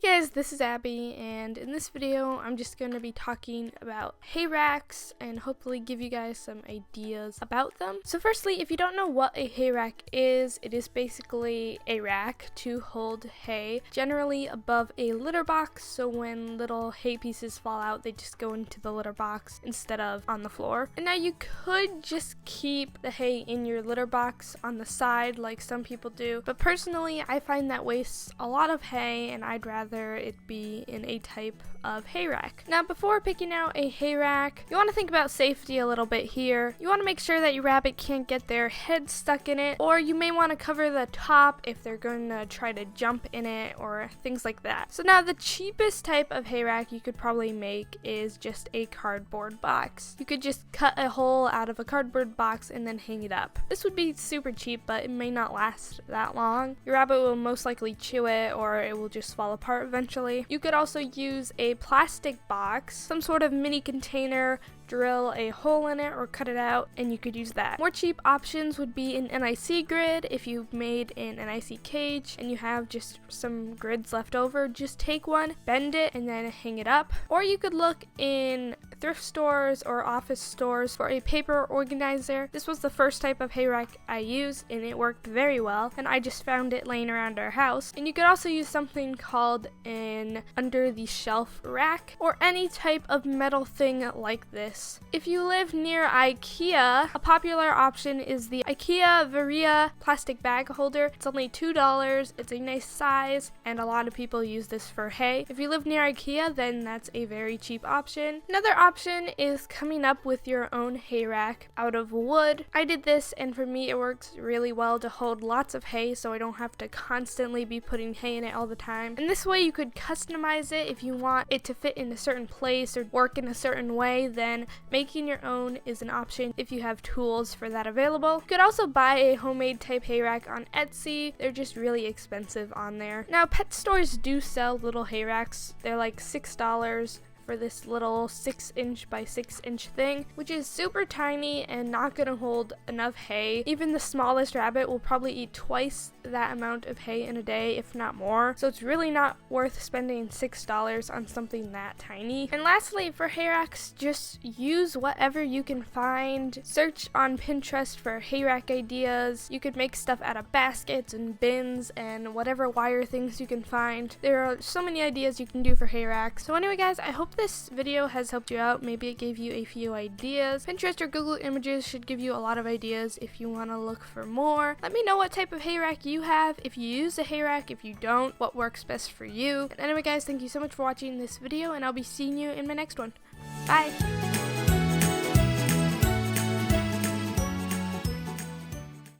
Hey guys, this is Abby, and in this video I'm just going to be talking about hay racks and hopefully give you guys some ideas about them. So firstly, if you don't know what a hay rack is, it is basically a rack to hold hay, generally above a litter box, so when little hay pieces fall out they just go into the litter box instead of on the floor. And now you could just keep the hay in your litter box on the side like some people do, but personally I find that wastes a lot of hay and I'd rather it be in a type of hay rack. Now before picking out a hay rack, you want to think about safety a little bit here. You want to make sure that your rabbit can't get their head stuck in it, or you may want to cover the top if they're going to try to jump in it or things like that. So now the cheapest type of hay rack you could probably make is just a cardboard box. You could just cut a hole out of a cardboard box and then hang it up. This would be super cheap, but it may not last that long. Your rabbit will most likely chew it or it will just fall apart eventually. You could also use a plastic box, some sort of mini container, drill a hole in it or cut it out, and you could use that. More cheap options would be an NIC grid. If you've made an NIC cage and you have just some grids left over, just take one, bend it, and then hang it up. Or you could look in thrift stores or office stores for a paper organizer. This was the first type of hay rack I used and it worked very well, and I just found it laying around our house. And you could also use something called an under the shelf rack or any type of metal thing like this. If you live near IKEA, a popular option is the IKEA Varia plastic bag holder. It's only $2, it's a nice size, and a lot of people use this for hay. If you live near IKEA, then that's a very cheap option. Another option is coming up with your own hay rack out of wood. I did this, and for me it works really well to hold lots of hay, so I don't have to constantly be putting hay in it all the time. And this way you could customize it if you want it to fit in a certain place or work in a certain way, then making your own is an option if you have tools for that available. You could also buy a homemade type hay rack on Etsy. They're just really expensive on there. Now pet stores do sell little hay racks. They're like $6 for this little 6-inch by 6-inch thing, which is super tiny and not gonna hold enough hay. Even the smallest rabbit will probably eat twice that amount of hay in a day, if not more. So it's really not worth spending $6 on something that tiny. And lastly, for hay racks, just use whatever you can find. Search on Pinterest for hay rack ideas. You could make stuff out of baskets and bins and whatever wire things you can find. There are so many ideas you can do for hay racks. So anyway guys, I hope this video has helped you out. Maybe it gave you a few ideas. Pinterest or Google Images should give you a lot of ideas if you want to look for more. Let me know what type of hay rack you have, if you use a hay rack, if you don't, what works best for you. And anyway guys, thank you so much for watching this video, and I'll be seeing you in my next one. Bye!